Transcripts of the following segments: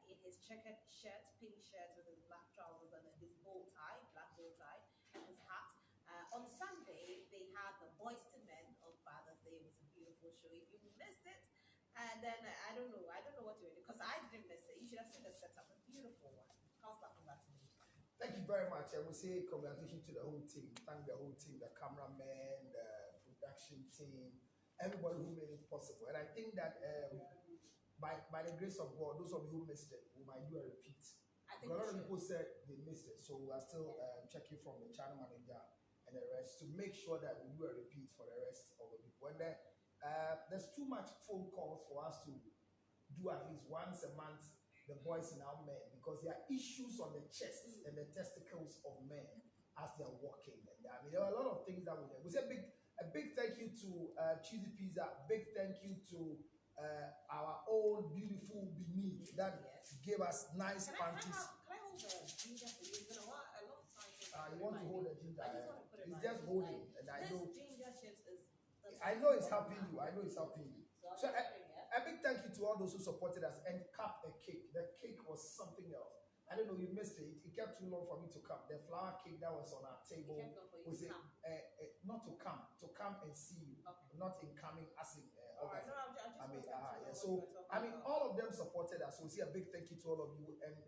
in his checkered shirt, pink shirt with his black trousers and his bow tie, black bow tie, and his hat. On Sunday, they had the Boys to Men on Father's Day. It was a beautiful show. If you missed it, and then I don't know what to do because I didn't miss it. You should have seen the setup, a beautiful one. Congratulations. Thank you very much. I will say congratulations to the whole team. Thank the whole team, the cameraman, the production team, everybody who made it possible. And I think that by the grace of God, those of you who missed it, we might do a repeat. A lot of people said they missed it, so we are still checking from the channel manager and the rest to make sure that we do a repeat for the rest of the people. And there's too much phone calls for us to do at least once a month the boys in our men, because there are issues on the chest and the testicles of men as they're walking. And I mean, there are a lot of things that we say a big thank you to Cheesy Pizza, big thank you to our own beautiful Bini that gave us nice panties. Can I hold the ginger for you? It's been a long time. You want to hold the ginger? I just want to put it it's just holding, and I know ginger chips is. I know it's helping you. I know it's helping you. So a big thank you to all those who supported us and cut the cake. The cake was something else. I don't know, you missed it. It kept too long for me to come. The flour cake that was on our table was not to come and see you, not in coming as in August. So all of them supported us. So we say a big thank you to all of you. And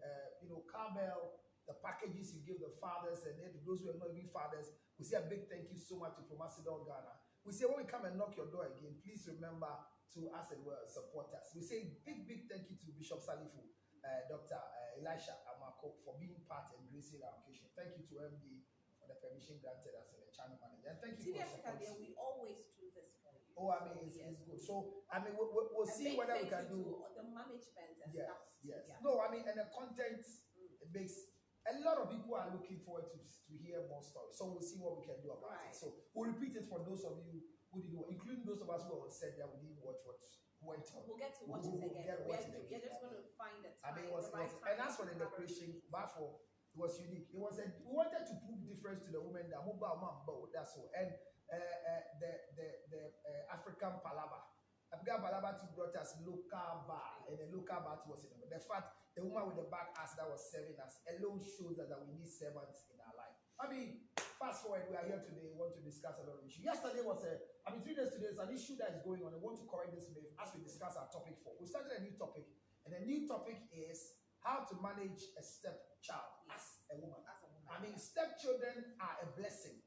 Carbell, the packages you give the fathers and those who are not even fathers, we say a big thank you so much to Promasidon Ghana. We say when we come and knock your door again, please remember to us and support us. We say big thank you to Bishop Salifu, Dr. Elisha Amako for being part and gracing our occasion. Thank you to MD for the permission granted us and the channel manager. And thank you for support. We always do this for you. Oh, I mean, it's good. So, I mean, we'll see whether we can do the management and stuff. Yes. Yeah. No, I mean, and the content it makes a lot of people are looking forward to hear more stories. So we'll see what we can do about it. So we'll repeat it for those of you who didn't, including those of us who said that we didn't watch what went on. We'll get to watch it again. We're just going to find the time. I mean, and as for the decoration, therefore, it was unique. We wanted to prove difference to the women that that's all. And the African palava. African palava brought us local bar, and the local bar was in the fact the woman with the back ass that was serving us alone shows that we need servants in our life. I mean, fast forward, we are here today. We want to discuss a lot of issues. Yesterday was 3 days today is an issue that is going on. I want to correct this myth as we discuss our topic 4. We started a new topic, and the new topic is how to manage a stepchild as a woman. I mean, stepchildren are a blessing,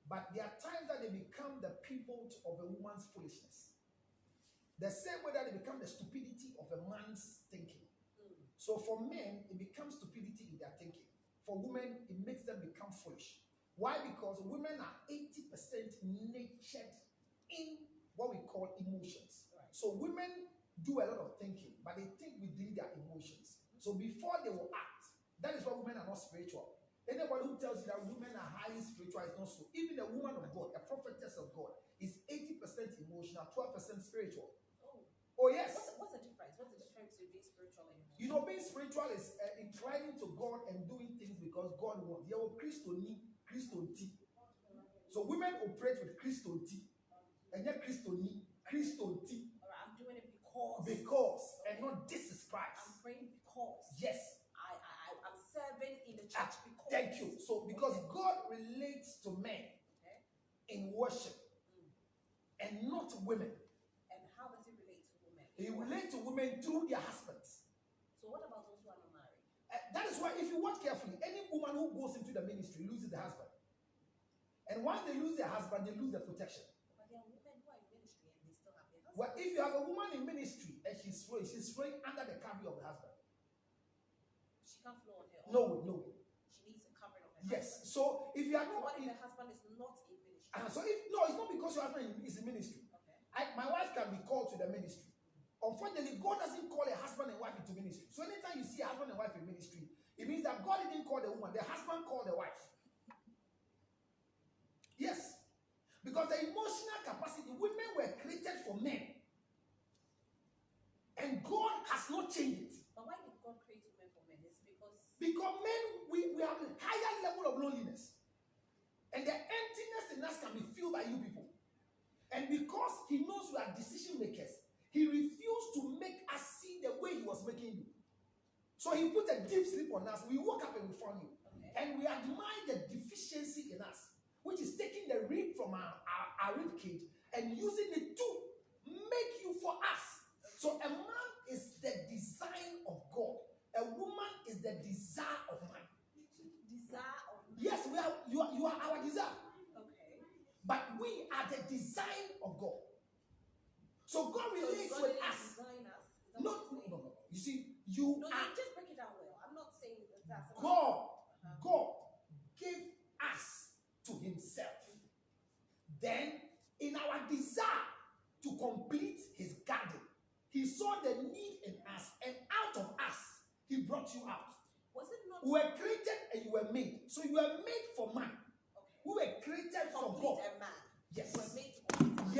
but there are times that they become the pivot of a woman's foolishness. The same way that they become the stupidity of a man's thinking. So for men, it becomes stupidity in their thinking. For women, it makes them become foolish. Why? Because women are 80% natured in what we call emotions. Right. So women do a lot of thinking, but they think within their emotions. So before they will act, that is why women are not spiritual. Anybody who tells you that women are highly spiritual is not so. Even a woman of God, a prophetess of God, is 80% emotional, 12% spiritual. Oh yes. What's the difference? What's the difference between being spiritual and emotional? You know, being spiritual is inclining to God and doing things because God wants. You have Christoni. So women operate with Christoni, and yet Christoni. Alright, I'm doing it because. Because, and not this is Christ. I'm praying because. Yes. I'm serving in the church because. Thank you. So because God relates to men in worship, and not women. And how does he relate to women? He relates to women through their husbands. So what about those who are not married? That is why, if you watch carefully, any woman who goes into the ministry loses the husband. And once they lose their husband, they lose their protection. But there are women who are in ministry and they still have their husband. Well, if you have a woman in ministry and she's flowing under the covering of the husband. She can't flow on her own. No. She needs a covering of her husband. Yes. So if you are not, what if the husband is not in ministry? So it's not because your husband is in ministry. Okay. My wife can be called to the ministry. Unfortunately, God doesn't call a husband and wife into ministry. So anytime you see a husband and wife in ministry, it means that God didn't call the woman, the husband called the wife. Yes. Because the emotional capacity, women were created for men. And God has not changed it. But why did God create women for men? It's because men, we have a higher level of loneliness. And the emptiness in us can be filled by you people. And because he knows we are decision makers, he refused to make us see the way he was making you. So he put a deep sleep on us. We woke up and we found you. Okay. And we admire the deficiency in us, which is taking the rib from our rib cage and using it to make you for us. So a man is the design of God. A woman is the desire of man. Desire of man. Yes, you are our desire. Okay. But we are the design of God. So God relates God with didn't us. design us. Is that No. what you're saying? You see, you No, are you just break it down well. I'm not saying that's God. God gave us to himself. Then, in our desire to complete his garden, he saw the need in us, and out of us, he brought you out. Was it not? We were created and you were made. So you were made for man. Okay. We were created for Complete God. a man. Yes. You were made to complete a man.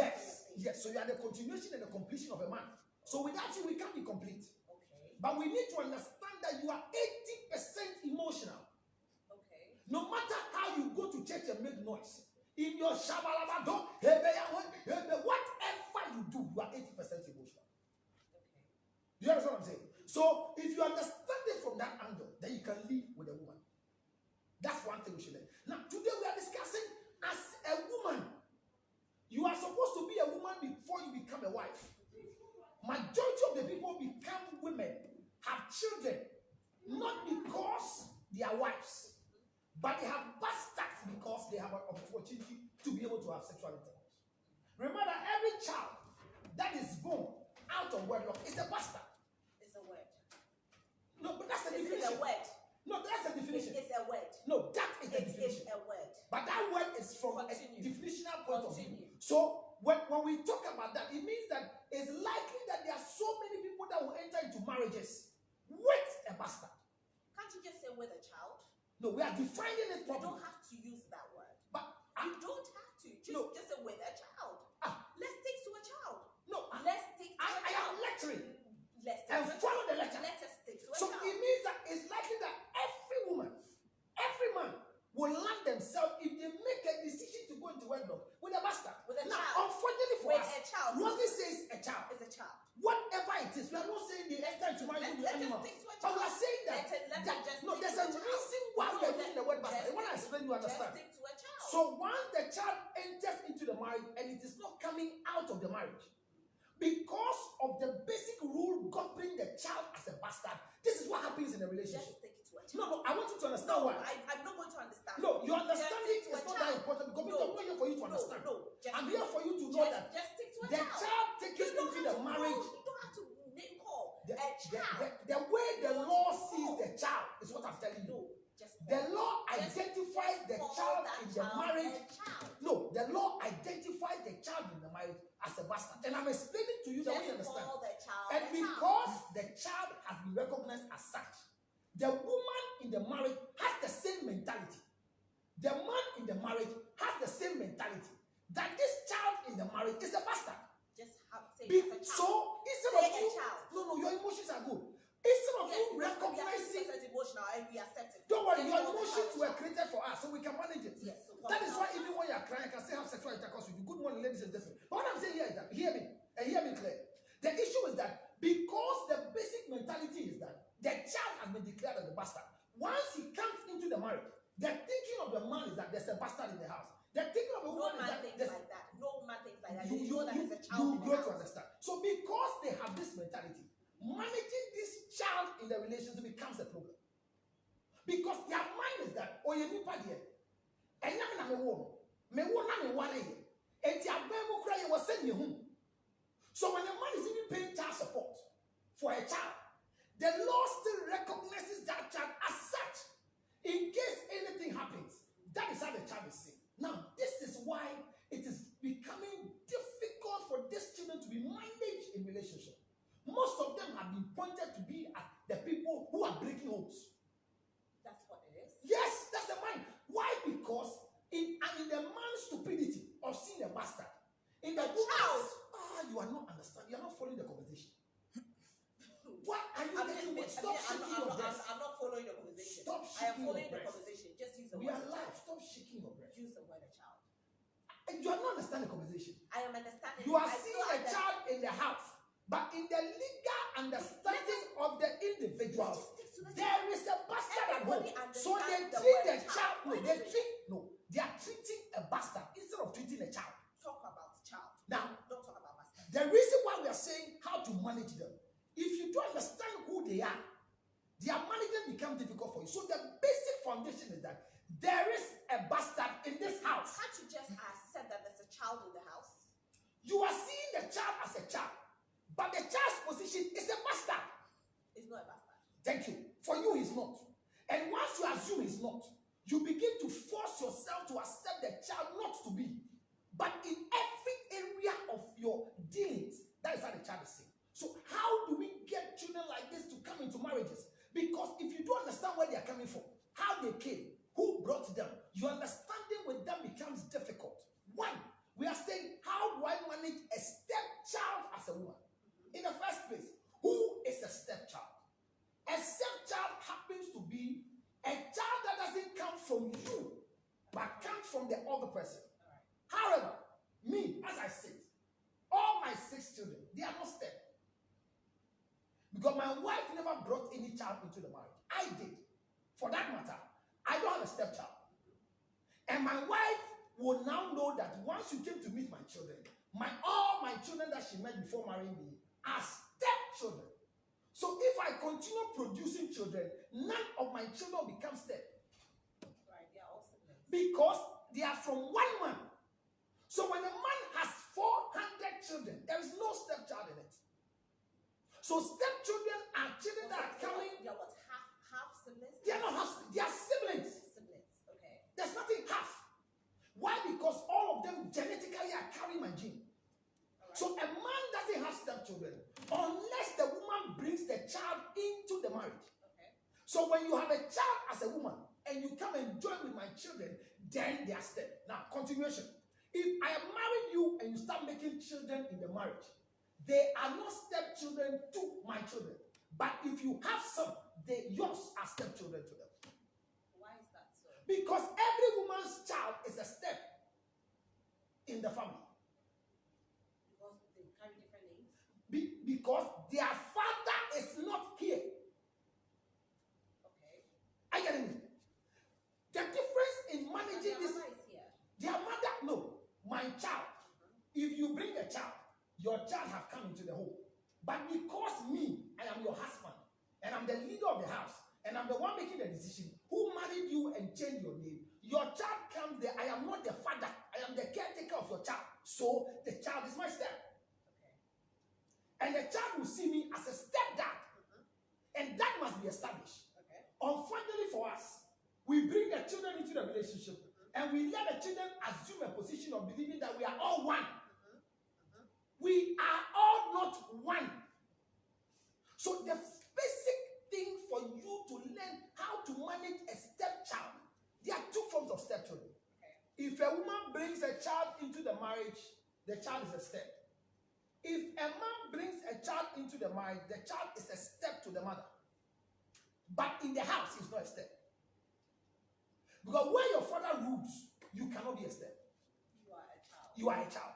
Yes. So you are the continuation and the completion of a man. So without you, we can't be complete. Okay. But we need to understand that you are 80% emotional. Okay. No matter how you go to church and make noise, in your shabalabado, whatever you do, you are 80% emotional. Okay. Do you understand what I'm saying? So if you understand it from that angle, then you can live with a woman. That's one thing we should learn. Now, today we are discussing as a woman. You are supposed to be a woman before you become a wife. Majority of the people become women, have children, not because they are wives, but they have bastards because they have an opportunity to be able to have sexual intercourse. Remember that every child that is born out of wedlock is a bastard. It's a word. No, but that's the It's definition. a word. No, that's the definition. It's a word. No, that is the It definition. is a word. But that word is from Continue. a definitional point of Continue. view. So when we talk about that, it means that it's likely that there are so many people that will enter into marriages with a bastard. Can't you just say with a child? No, we are defining it You properly. don't have to use that word. But You don't have to. Just say with a child. Let's stick to a child. Let's stick to a I child. am lecturing Let's stick and to a follow child. the lecture. Let us stick to a So child. it means that it's likely that every woman, every man will land themselves if they make a decision to go into wedlock with a bastard. With a now, child. unfortunately for With us, a child. Rosie says a child. It's a child. Whatever it is, we are not saying they enter into marriage with Let's animals. just stick to a But we child. are saying that, Let it just no, stick there's to a a child. reason why we are using the word bastard. Just When I explain, you understand. Just stick to a child. So once the child enters into the marriage and it is not coming out of the marriage, because of the basic rule governing the child as a bastard, this is what happens in a relationship. Just stick to a child. No, I want you to understand why. I'm not going to understand. No, your understanding Just is stick to not a that child. important because No. I'm not here for you to understand. I'm here for you to know that Just stick to a the child. child taken You don't into have the to marriage, Call, you don't have to name call the a child. way the law sees No. the child is what I'm telling you. No, just The law just identifies the call child that in the child marriage. a child. No, the law identifies the child in the marriage as a bastard. And I'm explaining to you that you Just understand. call the child And a child. because the child has been recognized as such, the woman in the marriage has the same mentality. The man in the marriage has the same mentality that this child in the marriage is a bastard. Just say it's a child. So instead Say of a you, child. no, your emotions are good. Instead of Yes, you we are recognizing, 50% emotional and we accept it. don't worry, Let's your call the emotions child a were child. created for us, so we can manage it. Yes, so That is why child. even when you are crying, I can still have sexual intercourse with you. Good morning, ladies and gentlemen. But what I'm saying here is that, hear me, and hear me clear. The issue is that because the basic mentality is that the child has been declared as a bastard. Once he comes into the marriage, the thinking of the man is that there's a bastard in the house. The thinking of the No woman is man that thinks there's like that. No man thinks like that. you know that there's a child you in the grow to house. understand. So because they have this mentality, managing this child in the relationship becomes a problem. Because their mind is that, oh, you need party. And you know, me worry. And the abemo cry was sending you home. So when a man is even paying child support for a child, the law still recognizes that child as such. In case anything happens, that is how the child is seen. Now, this is why it is becoming difficult for these children to be managed in relationship. Most of them have been pointed to be the people who are breaking homes. That's what it is. Yes, that's the mind. Why? Because in the man's stupidity of seeing a bastard, in the woman's, you are not understanding. You are not following the conversation. What are you getting? Stop shaking your breast. I'm not following the conversation. Stop I am shaking your following the breast. conversation. Just use the We word are a live. child. Stop shaking your breast. Use the word a child. And you are not understanding the conversation. I am understanding. You are I seeing still a child in the house, but in the legal understanding of the individuals, Just stick to to the There is a bastard at home. Everybody So they understands the treat word the child. child. No, Why they doesn't treat no. They are treating a bastard instead of treating a child. talk about child? Now, Don't talk about bastard. the reason why we are saying how to manage them, if you don't understand who they are, their management becomes difficult for you. So the basic foundation is that there is a bastard in this house. Can't you just accept that there's a child in the house? You are seeing the child as a child, but the child's position is a bastard. It's not a bastard. Thank you. For you, he's not. And once you assume he's not, you begin to force yourself to accept the child not to be. But in every area of your dealings, that is how the child is seen. So how do we get children like this to come into marriages? Because if you don't understand where they are coming from, how they came, who brought them, your understanding with them becomes difficult. One, we are saying, how do I manage a stepchild as a woman? In the first place, who is a stepchild? A stepchild happens to be a child that doesn't come from you, but comes from the other person. However, me, as I said, all my 6 children, they are not step. Because my wife never brought any child into the marriage. I did. For that matter, I don't have a stepchild. And my wife will now know that once you came to meet my children, all my children that she met before marrying me are stepchildren. So if I continue producing children, none of my children become step. Right, they are all siblings. Because they are from one man. So when a man has 400 children, there is no stepchild in it. So stepchildren are children that are coming. They are what, half siblings? They are not half, they are siblings. Siblings, okay. There's nothing half. Why? Because all of them genetically are carrying my gene. Right. So a man doesn't have stepchildren unless the woman brings the child into the marriage. Okay. So when you have a child as a woman and you come and join with my children, then they are step. Now, continuation. If I am marrying you and you start making children in the marriage, they are not stepchildren to my children. But if you have some, yours are stepchildren to them. Why is that so? Because every woman's child is a step in the family. Because they carry different names? Because their father is not here. Okay. I get it. The difference in managing this. Their mother is here. Their mother, no. My child. If you bring a child, your child have come into the home. But because me, I am your husband, and I'm the leader of the house, and I'm the one making the decision, who married you and changed your name, your child comes there. I am not the father. I am the caretaker of your child. So the child is my step. Okay. And the child will see me as a stepdad. And that must be established. Okay. Unfortunately for us, we bring the children into the relationship, and we let the children assume a position of believing that we are all one. We are all not one. So the basic thing for you to learn how to manage a stepchild, there are 2 forms of stepchildren. Okay. If a woman brings a child into the marriage, the child is a step. If a man brings a child into the marriage, the child is a step to the mother. But in the house, it's not a step. Because where your father rules, you cannot be a step. You are a child. You are a child.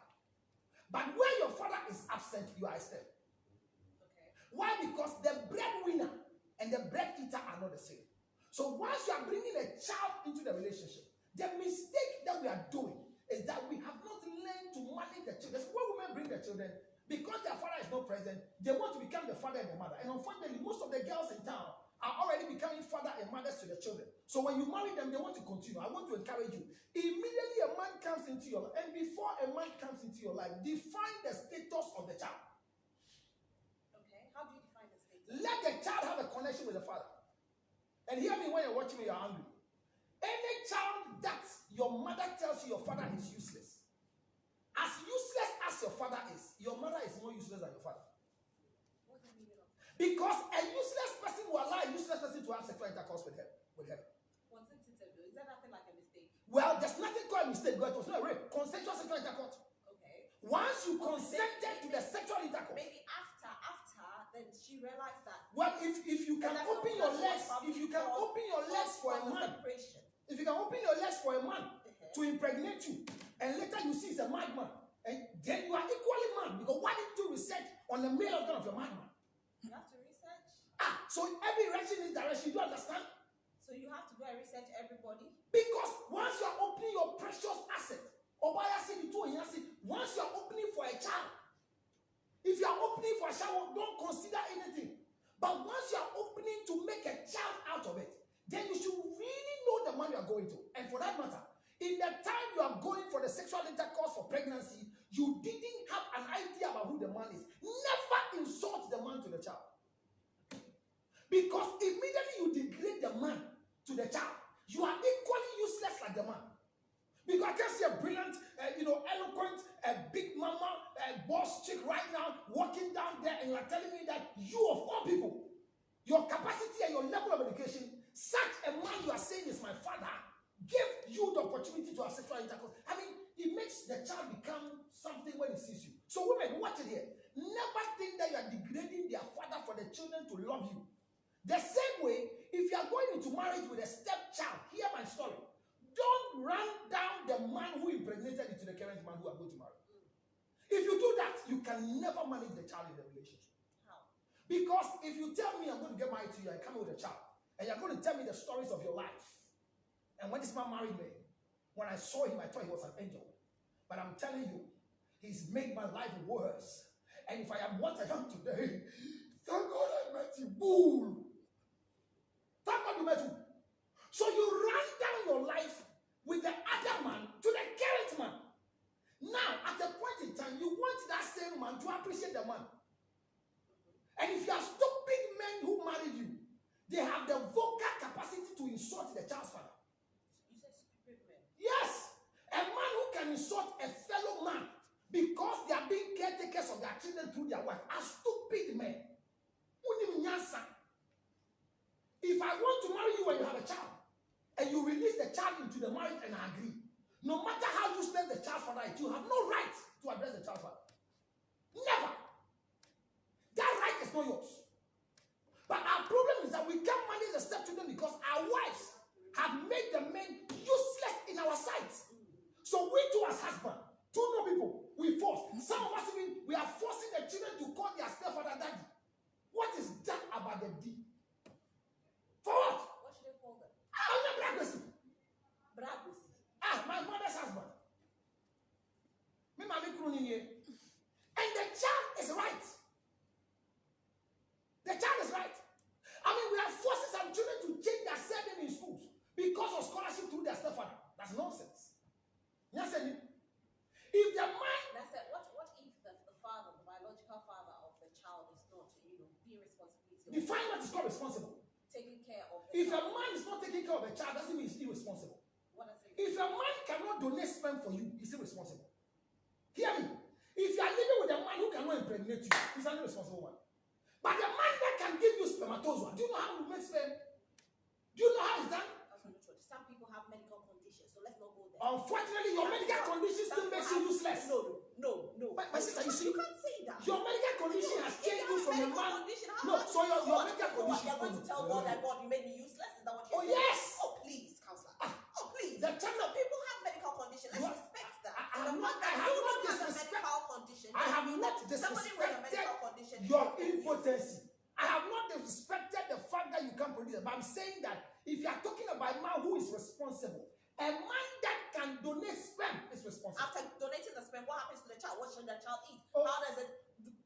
But where your father is absent, you are a step. Okay. Why? Because the breadwinner and the bread eater are not the same. So once you are bringing a child into the relationship, the mistake that we are doing is that we have not learned to manage the children. When women bring the children, because their father is not present, they want to become the father and the mother. And unfortunately, most of the girls in town are already becoming father and mothers to the children. So when you marry them, they want to continue. I want to encourage you. Immediately a man comes into your life, and before a man comes into your life, define the status of the child. Okay, how do you define the status? Let the child have a connection with the father. And hear me when you're watching me, you're angry. Any child that your mother tells you your father is useless as your father is, your mother is more useless than your father. What do you mean? Because a useless person will allow a useless person to have sexual intercourse with her. Is that nothing like a mistake? Well, there's nothing called a mistake, because it was not a rape. Consensual sexual intercourse. Okay. Once you consented to the sexual intercourse. Maybe after, then she realized that. Well, if you can open your legs, if you can open your legs for a man, if you can open your legs for a man to impregnate you, and later you see it's a madman, and then you are equally mad, because why didn't you research on the male organ of your madman? You have to research. So every direction is direction. You understand? So you have to go and research everybody. Because once you are opening your precious asset, once you are opening for a child, if you are opening for a child, don't consider anything. But once you are opening to make a child out of it, then you should really know the man you are going to. And for that matter, in the time you are going for the sexual intercourse for pregnancy, you didn't have an idea about who the man is. Never insult the man to the child. Because immediately you degrade the man to the child, you are equally useless like the man. Because I can see a brilliant, eloquent, big mama, boss chick right now walking down there, and you are telling me that you of all people, your capacity and your level of education, such a man you are saying is my father, gave you the opportunity to have sexual intercourse. I mean, it makes the child become something when he sees you. So women, watch it here. Never think that you are degrading their father for the children to love you. The same way, if you are going into marriage with a stepchild, hear my story. Don't run down the man who impregnated into the current man who are going to marry. If you do that, you can never manage the child in the relationship. How? Because if you tell me I'm going to get married to you, I come with a child, and you're going to tell me the stories of your life. And when this man married me, when I saw him, I thought he was an angel. But I'm telling you, he's made my life worse. And if I am what I am today, thank God I met you. Bull. Thank God you met you. So you run down your life with the other man to the current man. Now, at a point in time, you want that same man to appreciate the man. And if you are stupid men who married you, they have the vocal capacity to insult the child's father. You said stupid men. Yes, a man who can insult a fellow man because they are being caretakers of their children through their wife are stupid men. If I want to marry you when you have a child, and you release the child into the marriage and I agree, no matter how useless the child's father is, you have no right to address the child's father. Never. That right is not yours. But our problem is that we can't manage the stepchildren because our wives have made the men useless in our sight. So we too as husbands, two no people, we force. Some of us even, we are forcing the children to call their stepfather daddy. What is that about the D? For what? What should they call them? Bragging. Braggers. My mother's husband. Me mami crooning here. And the child is right. The child is right. I mean, we are forcing some children to change their surname in schools because of scholarship through their stepfather. That's nonsense. Yes, if the man... That's it. What if the father, the biological father of the child is not, being responsible? Define what is called responsible. Taking care of the If child. a man is not taking care of a child, doesn't mean he's irresponsible. What does it mean? If a man cannot donate sperm for you, he's irresponsible. Hear me. If you are living with a man who cannot impregnate you, he's an irresponsible one. But the man that can give you spermatozoa, do you know how to make sperm? Do you know how it's done? Some people have medical conditions, so let's not go there. Unfortunately, your medical condition still makes you useless. No. My sister, you see, you can't say that. your medical condition has changed you from a man. No, so your medical condition. You're going to tell God that God, you made me useless? Is that what you're saying? Yes. Oh, please, counselor. Oh, please. The time So people have medical conditions. Let's respect that. I have not disrespected your impotency. I have not disrespected the fact that you can't produce it. But I'm saying that if you are talking about a man who is responsible, a man that can donate sperm is responsible. After donating the sperm, what happens to the child? What should the child eat? Oh. How does it?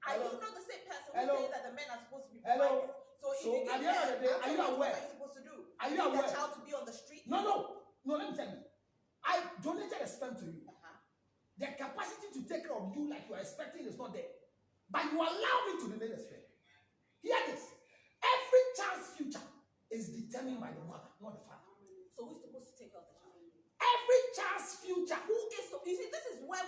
Are you not the same person who Hello. says that the men are supposed to be Hello. providers? So if So you at the end of the day, are you aware? What are you supposed to do? Are you leave aware? the child to be on the street? No, let me tell you. I donated a sperm to you. The capacity to take care of you like you are expecting is not there. But you allow me to donate a sperm. Hear this. Every child's future is determined by the mother, not the father. So who's supposed to take care of the child? Every child's future. Who is? You see, this is where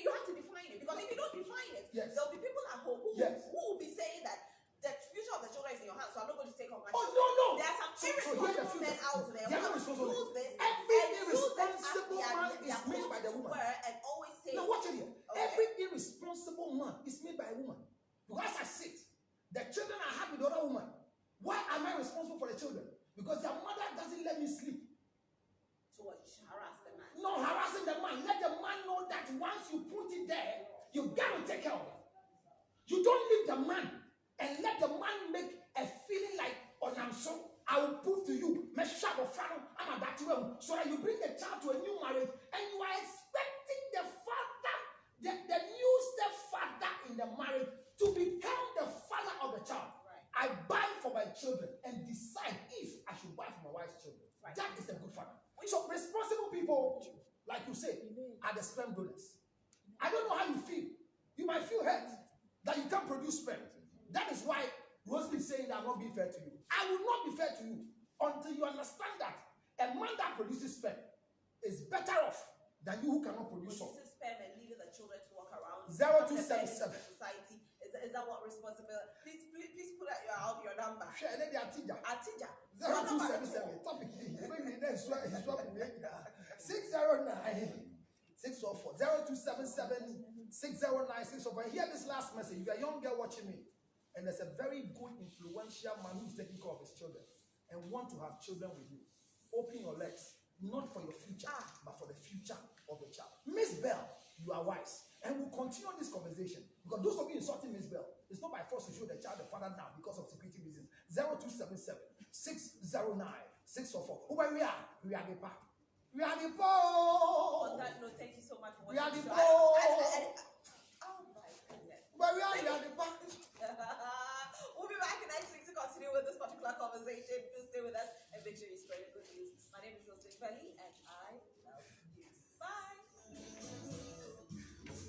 you have to define it, because if you don't define it, Yes. there will be people at home who will be saying that the future of the children is in your hands, so I'm not going to take care of my children. No. There are some irresponsible men out there They are not who responsible. use this Every and use it as irresponsible their man is made by the to woman. wear and always say, Now watch it here. Okay. Every irresponsible man is made by a woman. Because I sit, the children I have with the other woman. Why am I responsible for the children? Because their mother doesn't let me sleep. so what, you should harass the man. No harassing the man. Let the man know that once you put it there, you gotta take care of it. You don't leave the man and let the man make a feeling like, oh, I'm so, I will prove to you, I'm about to, so that you bring the child to a new marriage and you are expecting the father, the new stepfather in the marriage to become the father of the child. Right. I buy for my children and decide if I should buy for my wife's children. Right. That is a good father. So responsible people, like you say, are the sperm donors. I don't know how you feel. You might feel hurt that you can't produce sperm. That is why Rosalie is saying that I'm not being fair to you. I will not be fair to you until you understand that a man that produces sperm is better off than you who cannot produce some. Producing sperm and leaving the children to walk around 0277. society. Is that what responsibility? Please put out your number. Share any Atija. Atija. 0277. Topic. 609 604 0277 609 604. Hear this last message. If you're a young girl watching me, and there's a very good influential man who's taking care of his children and want to have children with you, open your legs, not for your future, but for the future of the child. Miss Bell, you are wise. And we'll continue this conversation. Because those of you insulting Miss Bell, it's not by force to show the child the father now because of security reasons. 0277 609 604. Who we are? We are the part. We are the poor. On that note, thank you so much for We are watching. the So poor. oh my goodness. But we are the part. We'll be back next week to continue with this particular conversation. Please stay with us and make sure you spread good news. My name is Rosalie Belly and I love you. Bye.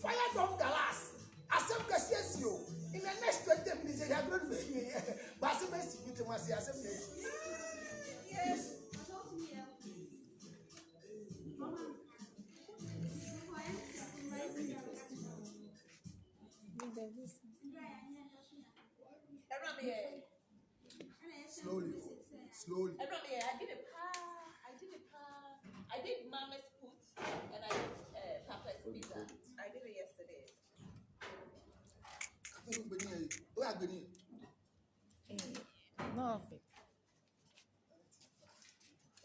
Fire down the last. As I'm going to see you in the next 20 minutes, you are going to make me. But I'm going to see you tomorrow. Yes. Slowly. Slowly. I did a I did mama's food and I did papa's pizza. I did it yesterday. Where are you? No. The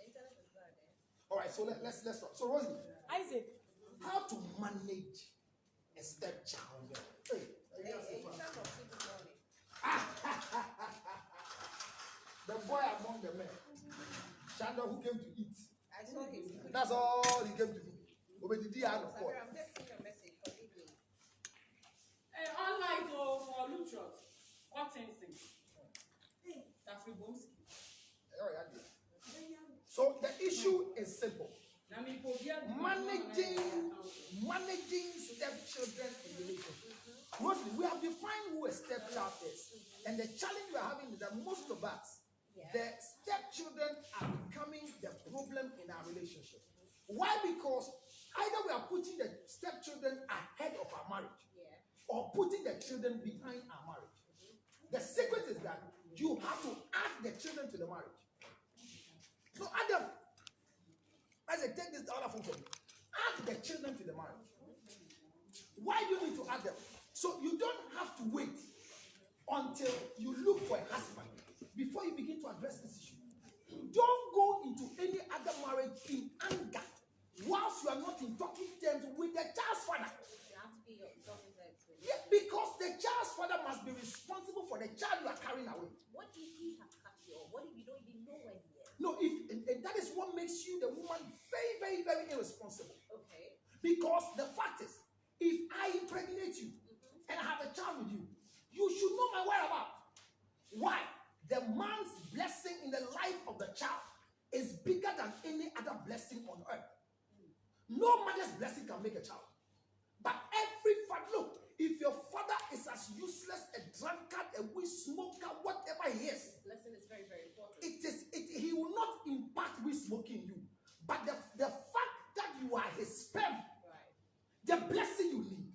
internet is bad, eh? All right, so let's start. So Rosie, Isaac. how to manage a stepchild? Hey, Hey, you sound from 2 this morning. the boy among the men, Shanda, who came to eat. I saw him. That's all he came to do. Obedidi and of course. I'm just seeing your message. Forgive me. Online for Lutrot. Cotton. That's Ribomski. So the issue is simple. Managing stepchildren in relationship. Mostly, we have defined who a stepchild is. And the challenge we are having is that most of us, the stepchildren are becoming the problem in our relationship. Why? Because either we are putting the stepchildren ahead of our marriage, or putting the children behind our marriage. The secret is that you have to add the children to the marriage. So add them. As I take this other phone from you, add the children to the marriage. Why do you need to add them? So you don't have to wait until you look for a husband before you begin to address this issue. Don't go into any other marriage in anger whilst you are not in talking terms with the child's father. You have to be your talking terms with. Yeah, because the child's father must be responsible for the child you are carrying away. What if he has cut you off? What if you don't even know when he is? No, and that is what makes you the woman very, very, very irresponsible. Okay. Because the fact is, if I impregnate you and I have a child with you, you should know my whereabouts. Why? The man's blessing in the life of the child is bigger than any other blessing on earth. No mother's blessing can make a child. But every father, look, if your father is as useless, a drunkard, a weed smoker, whatever he is, Blessing is very, very important. he will not impact weed smoking you. But the fact that you are his sperm, Right. the blessing you need.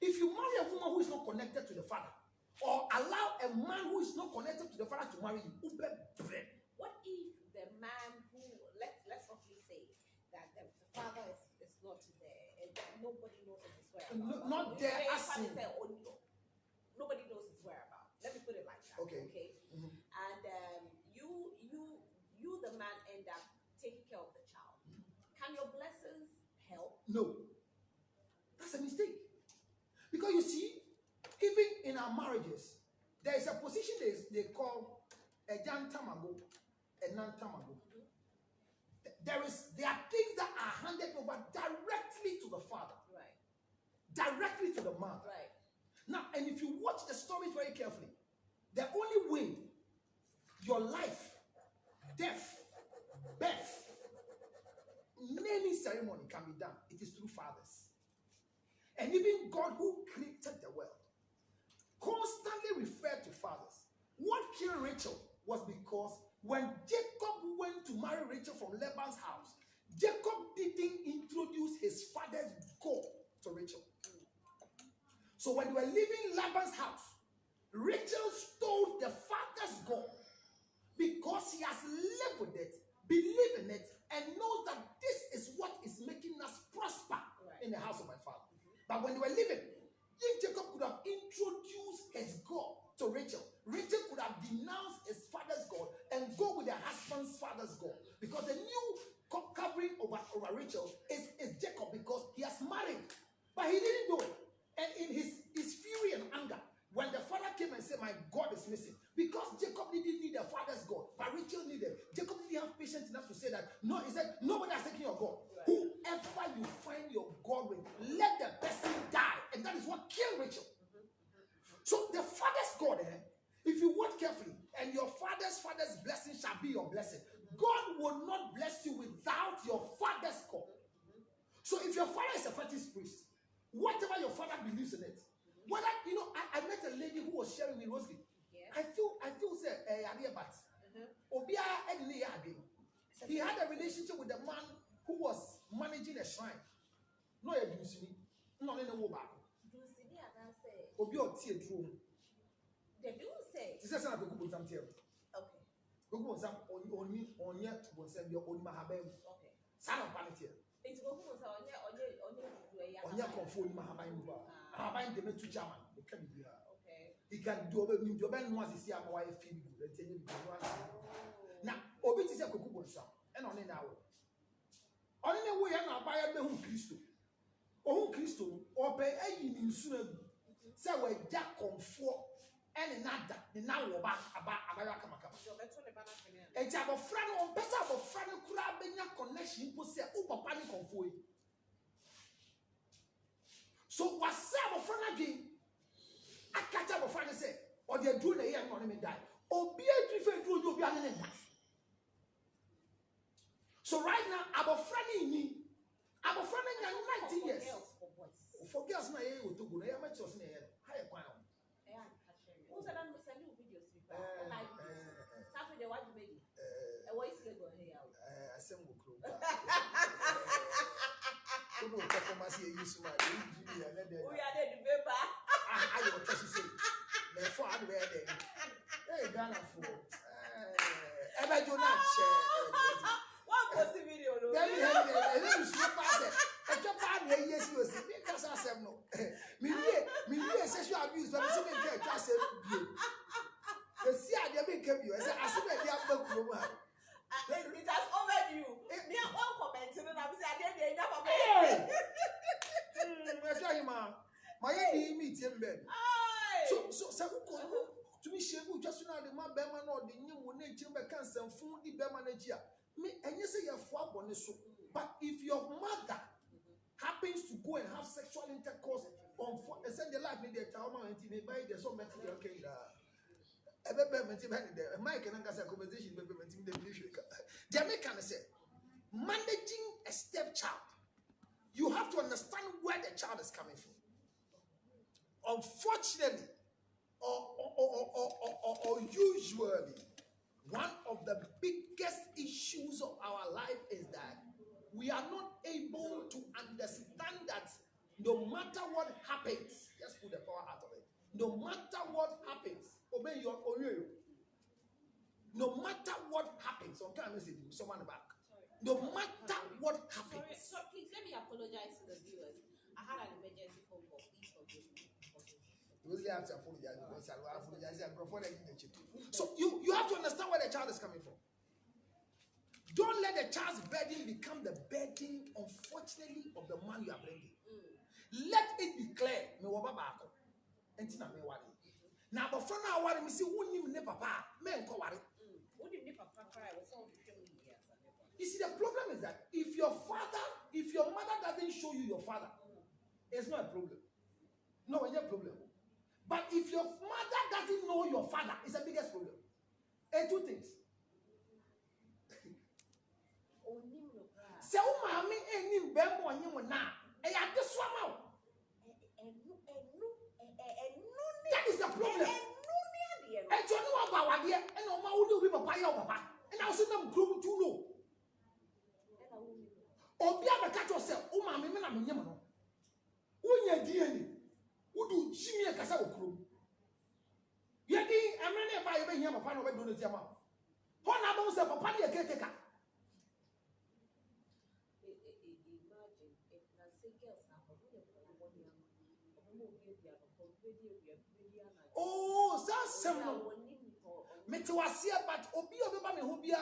If you marry a woman who is not connected to the father, or allow a man who is not connected to the father to marry you, What if the man who, let's roughly say that the father is not there and that nobody knows of his whereabouts. Not there as in. Nobody knows his whereabouts. Let me put it like that. Okay. And you the man end up taking care of the child. Can your blessings help? No. That's a mistake. Because you see, even in our marriages, there is a position they call a jantamago, a nantamago. There are things that are handed over directly to the father, Right. directly to the man. Right. Now, and if you watch the story very carefully, the only way your life, death, birth, naming ceremony can be done, it is through fathers. And even God, who created the world, constantly referred to fathers. What killed Rachel was because when Jacob went to marry Rachel from Laban's house, Jacob didn't introduce his father's God to Rachel. So when they were leaving Laban's house, Rachel stole the father's God because he has lived with it, believed in it, and knows that this is what is making us prosper in the house of my father. But when they were living, if Jacob could have introduced his God to Rachel, Rachel could have denounced his father's God and go with her husband's father's God. Because the new covering over Rachel is Jacob, because he has married. But he didn't do it. And in his fury and anger, when the father came and said, my God is missing, because Jacob didn't need the father's God, but Rachel needed. Jacob didn't have patience enough to say that. No, he said, nobody has taken your God. Right. Whoever you find your God with, let the person die. And that is what killed Rachel. So the father's God, if you watch carefully, and your father's blessing shall be your blessing. God will not bless you without your father's God. So if your father is a fetish priest, whatever your father believes in it, whether, I met a lady who was sharing with Rosalie. Yeah. I feel say he had a relationship with a man who was managing a shrine. No, a Dusini. No, no, Dusini, I say. Obi o tie drum. They do say. This is not a good example. Okay. Good example. On yet was send your own mahabem. Okay. Son of Panitia. It's good on your conform mahabem. Mahabem, they make two chairman. They can be here. Okay. He can do over your man once he see a wife feed you and tell you. Now, Obi is a cuckoo and on an hour. On the way, I'm buy a who Christo. Oh, Christo, or pay a in sooner. Say, where Jack comfort and another, the now about America. A job of friend or better of friend could have been a connection to say, oh, panic on for you. So, what some of friend again? I catch up a friend and say, or they're doing a year and on him die. Or be a different rule, you'll be an enemy. So right now, I'm a friend in me. I'm a friend in 90 years. For girls, my age to go. I met your name. Hi, Quam. Who's that? I'm sending videos. After the white baby. What is it going here? I send you. Who will talk about my use my we are there to be back. I will tell you. Therefore, I'm there. Hey, Ghana for. Ever do not share. What was the video? Then we have a slip pass. I took part of the yes, you see, because I said no. Me, sexual abuse, but I'm saying, I said, the see, I didn't come you. I said, I said, I have no room. It has over you. Me, I won't comment, and I will say, I didn't never I tell you, ma, my enemy meet him bed. So, to be sure, just now the man Berman or the new nature cancer and food the Berman here. Me, and you say you're for one so. But if your mother happens to go and have sexual intercourse on send the life in the town and they buy the so much okay. Mike and Angas conversation the Jamaican say managing a stepchild, you have to understand where the child is coming from. Unfortunately, or usually, one of the biggest issues of our life is that we are not able to understand that no matter what happens, just put the power out of it. No matter what happens, obey your own. No matter what happens, sometimes someone back. No matter what happens. Sorry, please let me apologize to the viewers. I had an emergency phone call. Please forgive me. You really have to apologize because I will apologize and so you have to understand where the child is coming from. Don't let the child's burden become the burden, unfortunately, of the man you are bringing. Let it be clear. Now, but for now, what I see, who knew papa, men call it. You see, the problem is that if your mother doesn't show you your father, it's not a problem. No, it's not a problem. But if your mother doesn't know your father, it's the biggest problem. And two things. Say, oh, mommy, any bemo on you now. I have this one out. That is the problem. And you know about what year, and no one will be papa. And I was in them grown too low. Or be able to catch yourself. Oh, mammy, I'm in Yamano. When you're DNA, who do Jimmy and Casa crew? You're the Amana by a young papa over doing the Yama. One of those a papa caretaker. Oh, that's seminal. Metuasia, but Obi Obama Hubia,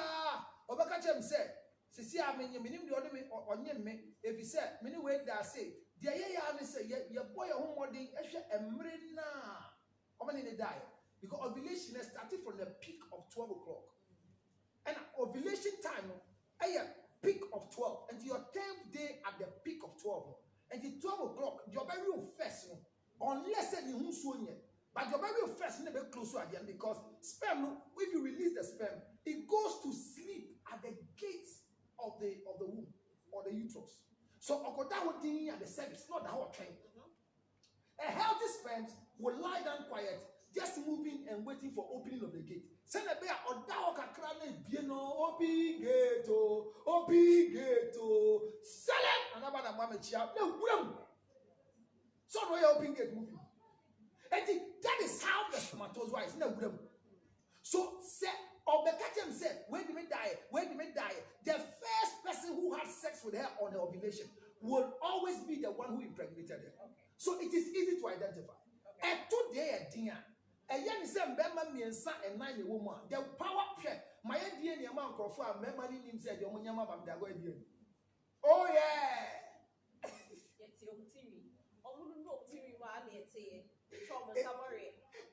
Obakacha said, Sisi, I mean, you mean the other on me, if he said, many ways that say, the Yaya say, your boy a home wedding, and Marina, how many they die? Because ovulation has started from the peak of 12 o'clock. And ovulation time, a peak of 12, and your 10th day at the peak of 12, and the 12 o'clock, your very first, unless you won't soon yet. But your very first never close to again because sperm, if you release the sperm, it goes to sleep at the gates of the womb or the uterus. So Okoda would be at the service, not the whole thing. A healthy sperm will lie down quiet, just moving and waiting for opening of the gate. Send a bear or down crane, open gate, sell it, and about a mama child, no room. So no open gate moving. And that is how the spermatozoa is. No room. So say Obekachem said, when did we die? The first person who had sex with her on her ovulation will always be the one who impregnated her. Okay. So it is easy to identify. And today, a young son, Bema Miensa and 9 woman, the power check. My DNA amount of Bema Nim said, Yamama, oh, yeah.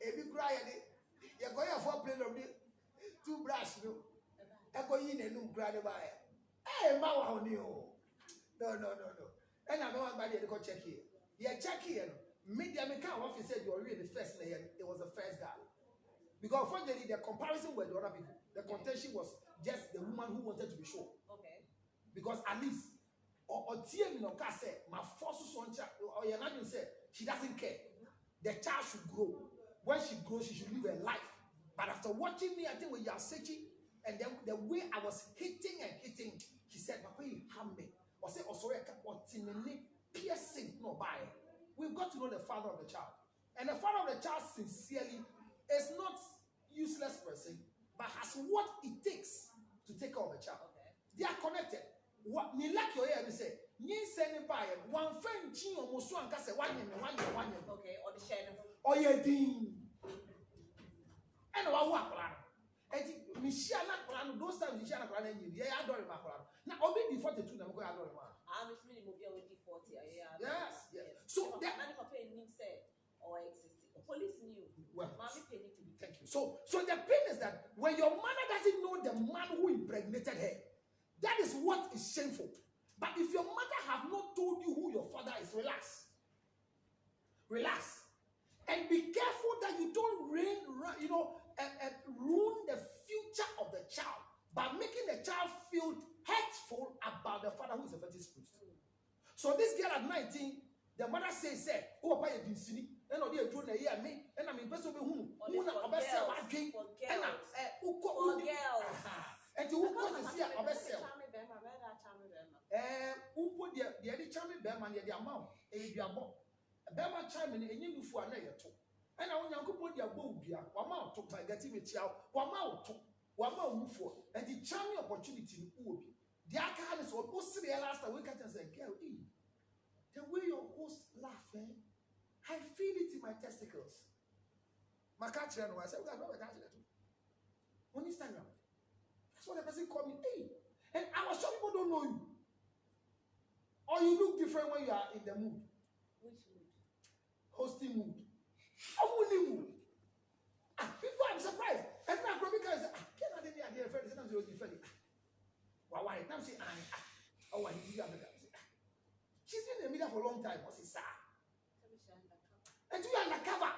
If you cry at it, you're going to fall plane of it. 2 brush, no. I go in and no cry by it. Hey, Mawa, no. And I know somebody to go check here. Yeah, check here. Media account office said you were really the first layer. It was the first guy. Because unfortunately, the comparison with the other people, the contention was just the woman who wanted to be sure. Okay. Because at least, or TM in Oka said, my first son, or Yanadin said, she doesn't care. The child should grow. When she grows, she should live a life. But after watching me, I think when you are searching, and then the way I was hitting, she said, Papa, you harm me. Or say, oh, sorry, I can't piercing, no, buy. We've got to know the father of the child. And the father of the child, sincerely, is not useless person, but has what it takes to take care of the child. Okay. They are connected. What you like your ear, say, you send buy one friend, almost one can say, one year. Okay, or the share. Oh, yeah, dean. And what plan? And Michelle plan, those times Michelle plan, and you, yeah, I don't remember. Now, I'll be before the 2, I'm going to remember. I'm assuming movie already 40. Yes. So that money for paying him said or existing. Police knew. Well, mommy paid it to be. Thank you. So the thing is that when your mother doesn't know the man who impregnated her, that is what is shameful. But if your mother have not told you who your father is, relax. And be careful that you don't ruin the future of the child by making the child feel hurtful about the father who is a fetish priest. So this girl at 19, the mother says, "Oh, Papa, you didn't see me. And I'll be a drone here, me. And I'm in person with whom? For girls. And to who goes to see a best sell? Put the other charming Berman, the amount, a Berman charming, and you for an year too. And I want to put your book here, one mouth took by getting it out, one mouth move for, and the charming opportunity will be. The alcohol is almost the last week and say, girl, the way your host laughing, I feel it in my testicles. My catcher, I said, we got a catcher too. On Instagram. That's what the person called me. Hey. And I was sure people don't know you. Or you look different when you are in the mood. Which mood? Hosting mood. Only mood. People, I'm surprised. And now, because I cannot idea friends. they were defending. Why? Now say, oh, he's she's been in the media for a long time. What's it, sir? And you are undercover.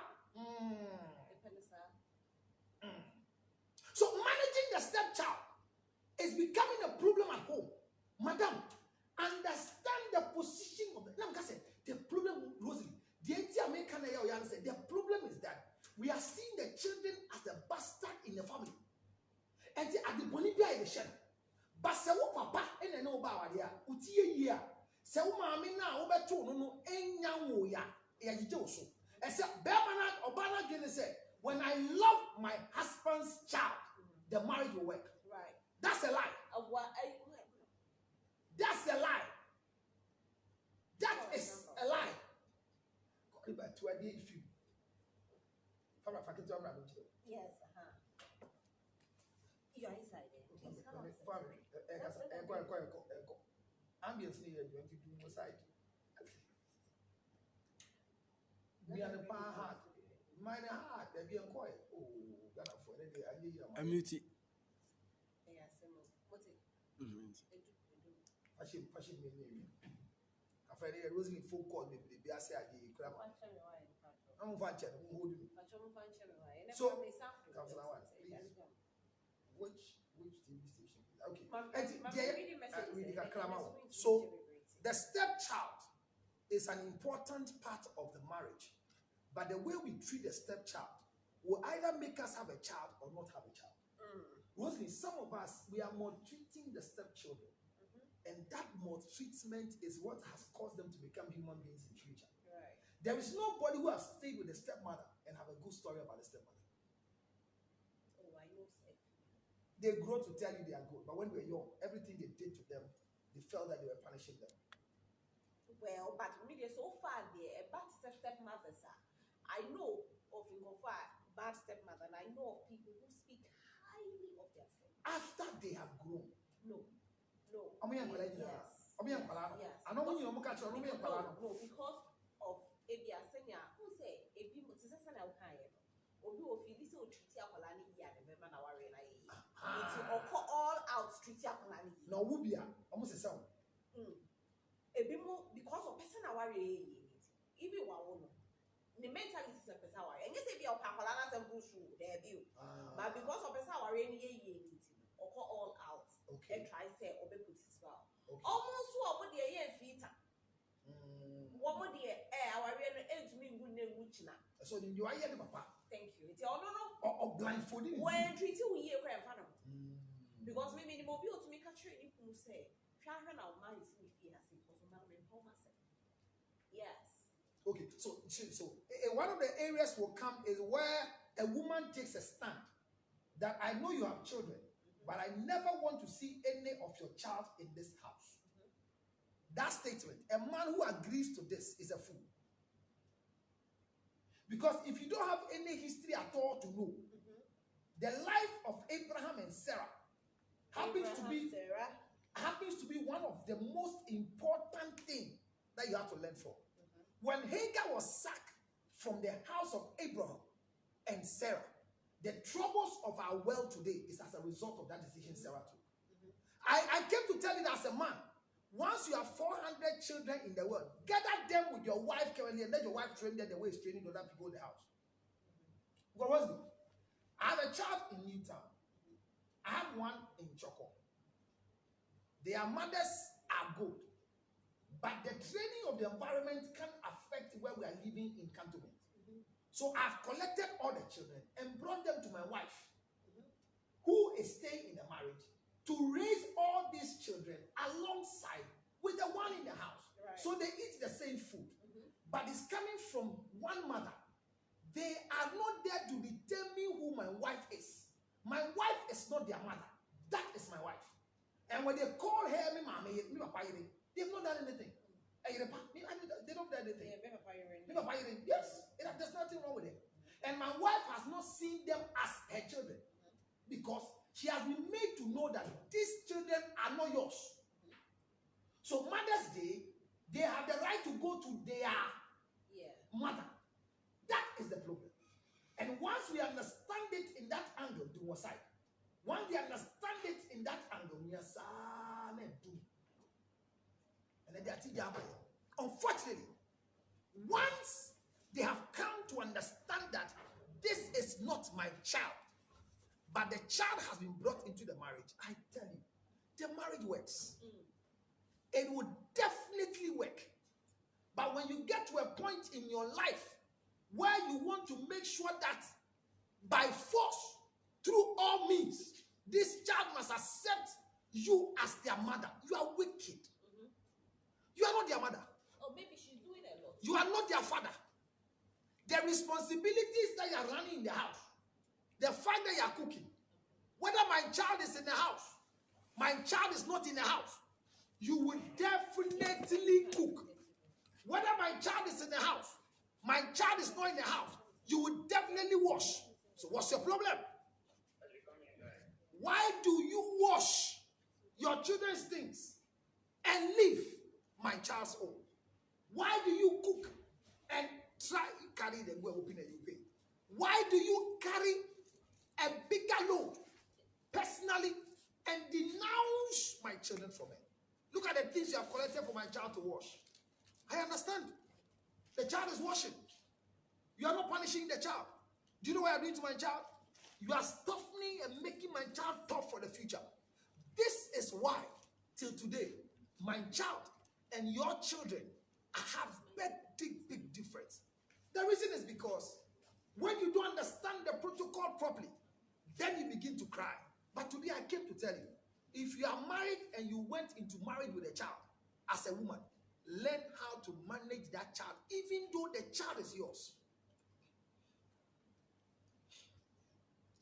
So managing the stepchild is becoming a problem at home. Madam, understand the position of the. The problem, Rosie, the problem is that we are seeing the children as the bastard in the family. And at the Bonibia in the shed. But say papa and no about here, utie year. Say mammy now over two no enyawo ya yajijoso. Except Bermanat or Bana Guinness said, when I love my husband's child, the marriage will work. Right. That's a lie. That's a lie. That is a lie. Yes, you are inside there. Ambience near 22 side. Me and the pan heart. Mine heart, they be quiet. Oh, God, for the day, I need you. I'm muted. Yes, what's it? Fashion me. Afraid they Rosie folk called me, they be a say, I'm watching. So, which TV station? Okay. So, the stepchild is an important part of the marriage, but the way we treat the stepchild will either make us have a child or not have a child. Rosalie, some of us, we are maltreating the stepchildren, and that maltreatment is what has caused them to become human beings in future. Right. There is nobody who has stayed with the stepmother and have a good story about the stepmother. Oh, I know. They grow to tell you they are good, but when they were young, everything they did to them, they felt that they were punishing them. Well, but really, so far there, bad stepmothers are. I know of bad stepmother, and I know of people who speak highly of their stepmother. After they have grown. No. Yes. Yes. No, because of Ebia Senya, who say, if you say, or do feel this old treaty Apolani and remember now, or all out treaty Apolani. No, Wubia, almost a sound. Ebimo, because of person our even one. The mentality is a person our and yes, if you're Papalana and Bushu, there be. But because of person our or all out, and try say, or put it well. Almost what would the year feet? What would the air our end to me good name which now? So you are here, Papa. Thank you. It's all no. Or blindfolding. When treaty we hear grandfather. Because maybe the mobile to make a train, you say, Sharon, our man is in fear, as it was a man in home. Yes. Okay, so one of the areas will come is where a woman takes a stand that I know you have children, but I never want to see any of your child in this house. That statement, a man who agrees to this is a fool. Because if you don't have any history at all to know, the life of Abraham and Sarah happens to be one of the most important things that you have to learn from. When Hagar was sacked from the house of Abraham and Sarah, the troubles of our world today is as a result of that decision Sarah took. I came to tell you that as a man, once you have 400 children in the world, gather them with your wife currently and let your wife train them the way it's training other people in the house. I have a child in Newtown. I have one in Choco. Their mothers are good, but the training of the environment can affect where we are living in cantonment. So I've collected all the children and brought them to my wife, who is staying in the marriage, to raise all these children alongside with the one in the house. Right. So they eat the same food, but it's coming from one mother. They are not there to determine who my wife is. My wife is not their mother. That is my wife. And when they call her, they've not done anything. They don't do anything. Yes, there's nothing wrong with it. And my wife has not seen them as her children because she has been made to know that these children are not yours. So Mother's Day, they have the right to go to their mother. That is the problem. And once we understand it in that angle, once they understand it in that angle. And then they are unfortunately, once they have come to understand that this is not my child, but the child has been brought into the marriage, I tell you, the marriage works. It would definitely work. But when you get to a point in your life where you want to make sure that by force, through all means, this child must accept you as their mother, you are wicked. You are not their mother. Oh, maybe she's doing a lot. You are not their father. The responsibilities that you are running in the house, the fact that you are cooking, whether my child is in the house, my child is not in the house, you will definitely cook. Whether my child is in the house, my child is not in the house, you will definitely wash. So what's your problem? Why do you wash your children's things and leave my child's own? Why do you cook and try carry them go open and you pay? Why do you carry a bigger load personally and denounce my children from it? Look at the things you have collected for my child to wash. I understand. The child is washing. You are not punishing the child. Do you know what you are doing to my child? You are toughening and making my child tough for the future. This is why, till today, my child and your children have big difference. The reason is because when you don't understand the protocol properly, then you begin to cry. But today I came to tell you, if you are married and you went into marriage with a child as a woman, learn how to manage that child, even though the child is yours.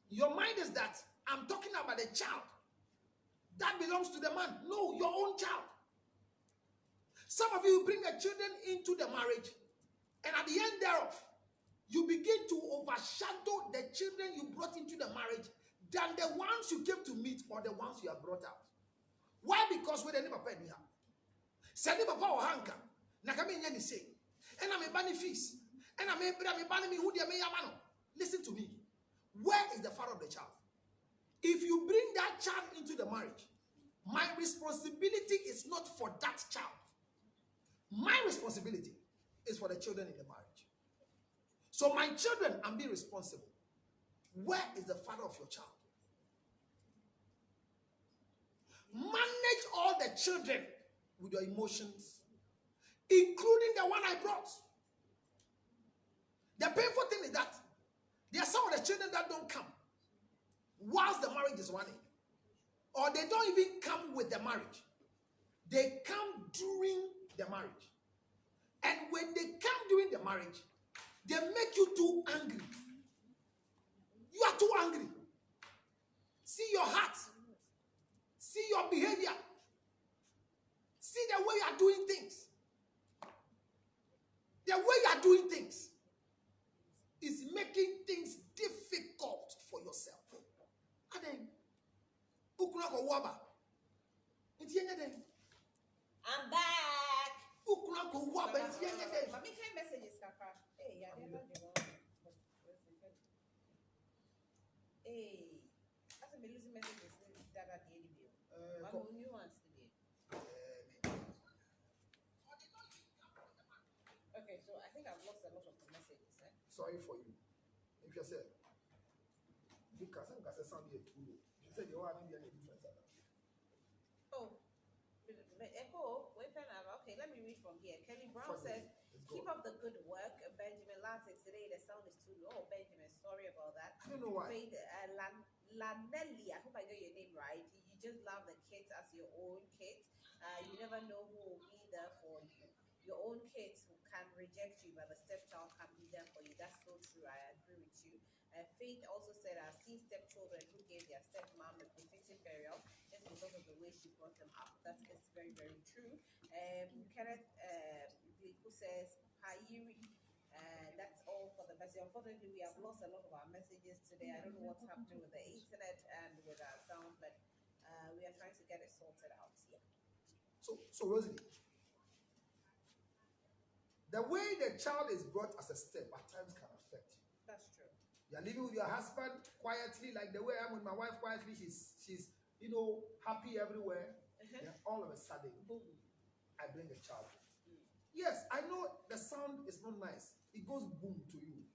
Your mind is that I'm talking about a child that belongs to the man. No, your own child. Some of you bring the children into the marriage, and at the end thereof, you begin to overshadow the children you brought into the marriage than the ones you came to meet or the ones you have brought out. Why? Because we didn't pay me. Send papa or hanka. Nakami nyani say. And I'm a banny fees. And I'm a banny me who may yamano. Listen to me. Where is the father of the child? If you bring that child into the marriage, my responsibility is not for that child. My responsibility is for the children in the marriage. So my children, I'm being responsible. Where is the father of your child? Manage all the children with your emotions, including the one I brought. The painful thing is that there are some of the children that don't come whilst the marriage is running. Or they don't even come with the marriage. They come during the marriage. And when they come during the marriage, they make you too angry. You are too angry. See your heart. See your behavior. See the way you are doing things. The way you are doing things is making things difficult for yourself. And then, I'm back. Mami can messages, Kaka. Hey, I never know. Hey, as I'm losing messages, that at the end of I'm new ones today. Okay, so I think I've lost a lot of the messages. Sorry for you. If you say, because I'm going to sound here too low. You said you want to be a difference. Oh, the echo. Okay, let me read from here. Kelly Brown says, keep up the good work. Benjamin Latex, today the sound is too low. Oh, Benjamin, sorry about that. I don't know why. Lanelli, I hope I got your name right. You just love the kids as your own kids. You never know who will be there for you. Your own kids who can reject you, but the stepchild can be there for you. That's so true. I agree with you. Faith also said, I've seen stepchildren who gave their stepmom a protective burial just because of the way she brought them up. That's very, very true. Kenneth who says, that's all for the message. Unfortunately, we have lost a lot of our messages today. I don't know what's happening with the internet and with our sound, but we are trying to get it sorted out here. So Rosie, the way the child is brought as a step at times can affect you. That's true. You are living with your husband quietly, like the way I'm with my wife quietly. She's happy everywhere. Uh-huh. Then all of a sudden, Boom. I bring a child. Yes, I know the sound is not nice. It goes boom to you.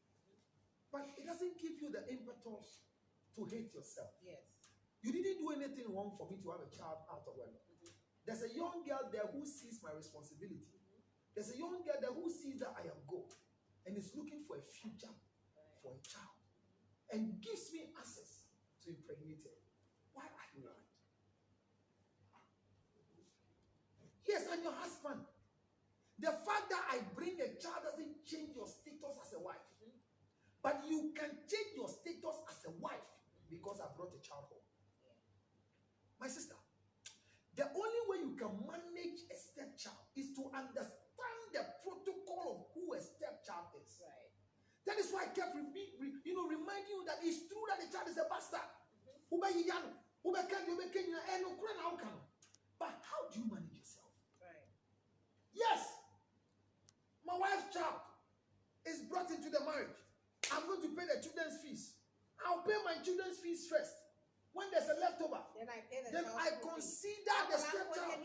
But it doesn't give you the impetus to hate yourself. Yes. You didn't do anything wrong for me to have a child out of wedlock. There's a young girl there who sees my responsibility. There's a young girl there who sees that I am good and is looking for a future for a child and gives me access to impregnate her. Why are you lying? Yes, I'm your husband. The fact that I bring a child doesn't change your status as a wife. But you can change your status as a wife because I brought a child home. My sister, the only way you can manage a stepchild is to understand the protocol of who a stepchild is. Right. That is why I kept reminding you that it's true that the child is a bastard. But how do you manage yourself? Right. Yes, my wife's child is brought into the marriage. I'm going to pay the children's fees. I'll pay my children's fees first. When there's a leftover, Then I pay the then child I school fee. consider the stepchild.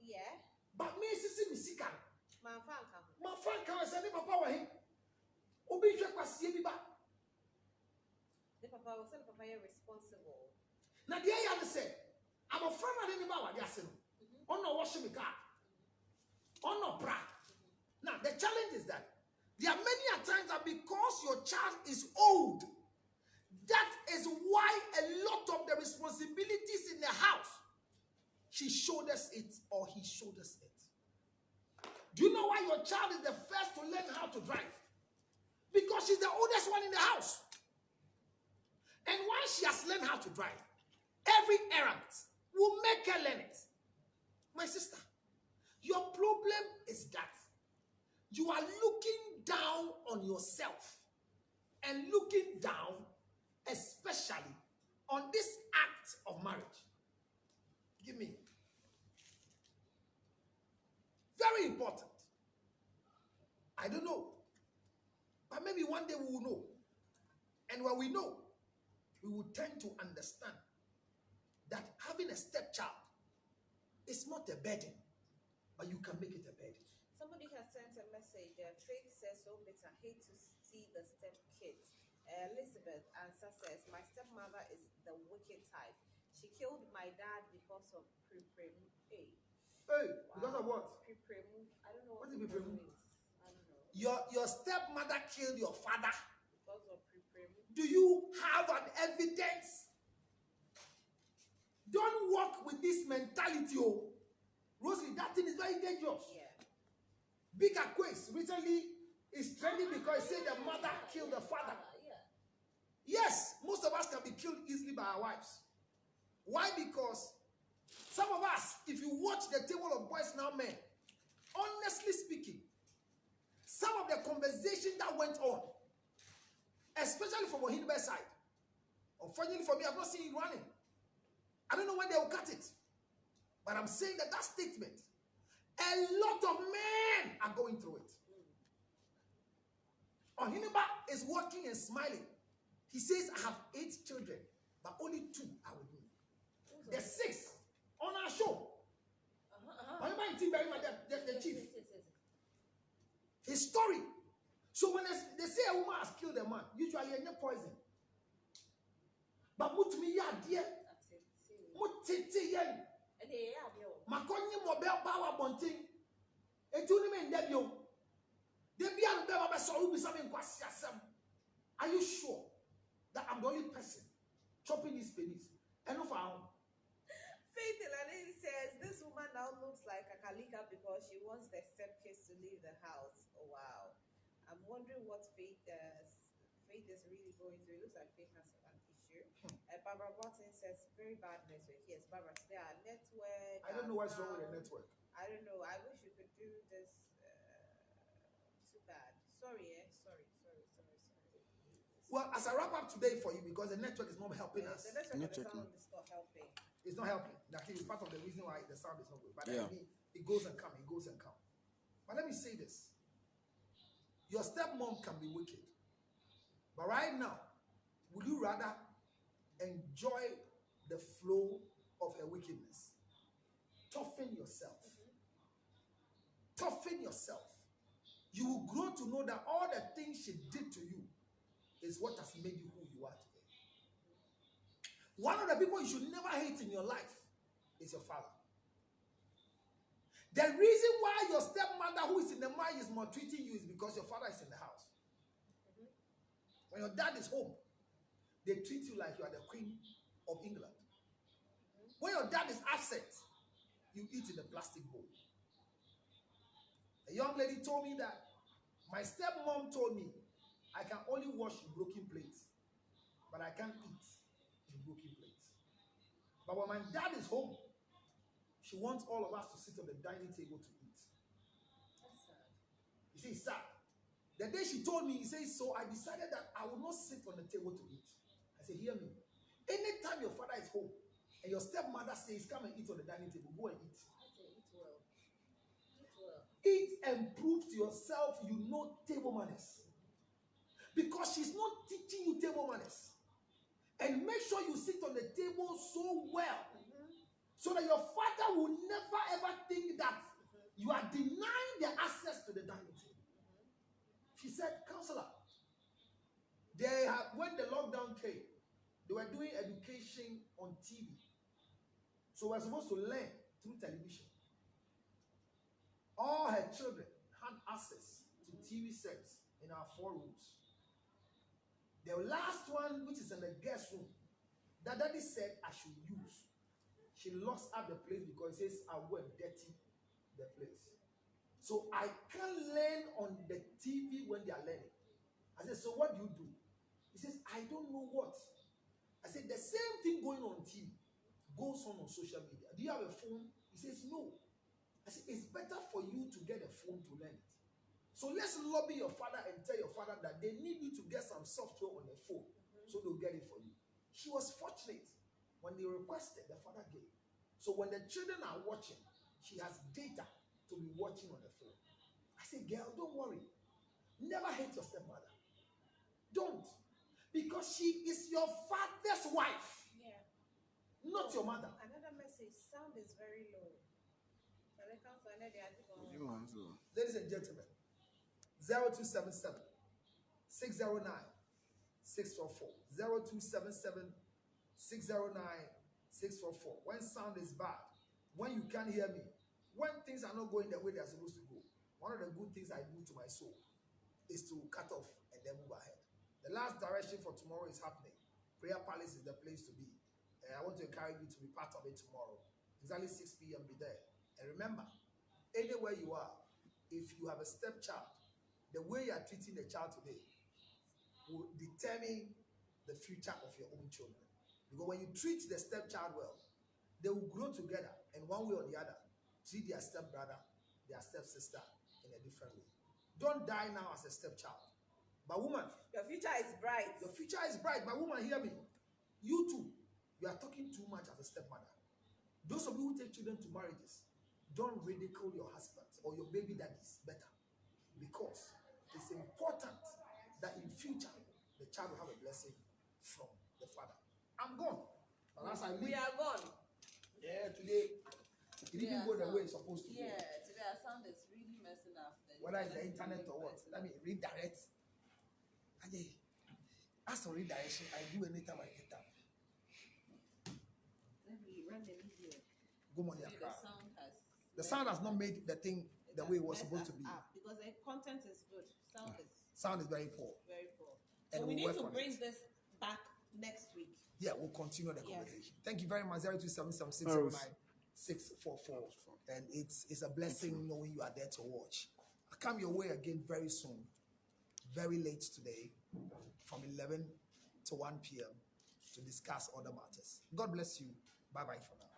Yeah. But me sisi misika. My fan come. My friend can say ni papa wa him. Obi hwe kwasie bi ba. The papa was the papa you're responsible. Na de ya say, I'm a friend na ni ba wa de ase no. Ono wash me car. Ono bra. Now the challenge is that there are many a times that because your child is old, that is why a lot of the responsibilities in the house, she shoulders it or he shoulders it. Do you know why your child is the first to learn how to drive? Because she's the oldest one in the house. And once she has learned how to drive, every errand will make her learn it. My sister, your problem is that you are looking down on yourself and looking down especially on this act of marriage. Give me. Very important. I don't know. But maybe one day we will know. And when we know, we will tend to understand that having a stepchild is not a burden, but you can make it a burden. Somebody has sent a message. Faith says, so bitter. Hate to see the step kids. Elizabeth answer says, my stepmother is the wicked type. She killed my dad because of pre-prem. Hey, because of what? Pre-prem. I don't know What what is it pre-prem? means. I don't know. Your stepmother killed your father. Because of pre-prem. Do you have an evidence? Don't walk with this mentality, oh. Rosie, that thing is very dangerous. Yeah. Big Aquace recently is trending because it said the mother killed the father. Yeah. Yes, most of us can be killed easily by our wives. Why? Because some of us, if you watch the table of boys now men, honestly speaking, some of the conversation that went on, especially from Ohinbe's side, unfortunately for me, I've not seen it running. I don't know when they will cut it. But I'm saying that statement, a lot of men are going through it. Ohinba is working and smiling. He says, I have 8 children, but only 2 are with me. The 6 on our show. Ohinba the chief. His story. So when they say a woman has killed a man, usually a poison. But mutumi ya dear. Mutiti yen. Makonyi mobile power bonting. Etuni me ndebio. Debia no beba be so ubi something kwasi asem. Are you sure that I'm the only person chopping these pennies? And of our Faith Elani says this woman now looks like a Kalika because she wants the stepkids to leave the house. Oh wow. I'm wondering what Faith is really going through. It looks like Faith has an issue. Barbara Watson says very bad network. Yes, Barbara, today our network. I don't know what's wrong with the network. I don't know. I wish you could do this. Too bad. Sorry. Well, as I wrap up today for you, because the network is not helping us. The network and the sound is not helping. It's not helping. That is part of the reason why the sound is not good. But I mean, it goes and comes. But let me say this. Your stepmom can be wicked. But right now, would you rather enjoy the flow of her wickedness. Toughen yourself. Toughen yourself. You will grow to know that all the things she did to you is what has made you who you are today. One of the people you should never hate in your life is your father. The reason why your stepmother who is in the marriage is maltreating you is because your father is in the house. When your dad is home, they treat you like you are the queen of England. When your dad is absent, you eat in a plastic bowl. A young lady told me that my stepmom told me I can only wash broken plates, but I can't eat in broken plates. But when my dad is home, she wants all of us to sit on the dining table to eat. That's sad. You see, it's sad. The day she told me, he says, so I decided that I will not sit on the table to eat. I said, hear me. Anytime your father is home and your stepmother says, come and eat on the dining table, go and eat. I say eat well. Eat well. Eat and prove to yourself you know table manners. Because she's not teaching you table manners. And make sure you sit on the table so well, so that your father will never ever think that you are denying the access to the dining table. She said, counselor, when the lockdown came, they were doing education on TV. So we're supposed to learn through television. All her children had access to TV sets in our 4 rooms. The last one, which is in the guest room, that daddy said I should use. She lost up the place because it says I will dirty the place. So I can't learn on the TV when they are learning. I said, so what do you do? He says, I don't know what. I said, the same thing going on TV goes on social media. Do you have a phone? He says, no. I said, it's better for you to get a phone to learn it. So let's lobby your father and tell your father that they need you to get some software on the phone so they'll get it for you. She was fortunate. When they requested, the father gave. So when the children are watching, she has data to be watching on the phone. I said, girl, don't worry. Never hate your stepmother. Don't. Because she is your father's wife. Yeah. Not your mother. Another message. Sound is very low. Ladies and gentlemen, 0277 609 644. 0277 609 644. When sound is bad, when you can't hear me, when things are not going the way they are supposed to go, one of the good things I do to my soul is to cut off and then move ahead. The last direction for tomorrow is happening. Prayer Palace is the place to be. I want to encourage you to be part of it tomorrow. Exactly 6 p.m. Be there. And remember, anywhere you are, if you have a stepchild, the way you are treating the child today will determine the future of your own children. Because when you treat the stepchild well, they will grow together, and one way or the other, treat their stepbrother, their stepsister in a different way. Don't die now as a stepchild. But woman, your future is bright. Your future is bright. But woman, hear me. You too, you are talking too much as a stepmother. Those of you who take children to marriages, don't ridicule your husband or your baby daddies better. Because it's important that in future, the child will have a blessing from the father. I'm gone. But as I leave, We are gone. yeah, today, it didn't go the way it's supposed to go. Yeah, today our sound is really messing up. Whether it's the internet or what. Let me redirect. As for redirection, I do anytime I get up. Let me run the video. Good morning, See, Accra. the sound has not made the thing the way it was supposed to be. Because the content is good. Sound is very poor. Very poor. And So we we'll need to work on bring it. this back next week. Yeah, we'll continue the Yeah. conversation. Thank you very much. 0277609644. And it's a blessing knowing you are there to watch. I'll come your way again very soon. Very late today, from 11 to 1 p.m. to discuss other matters. God bless you. Bye-bye for now.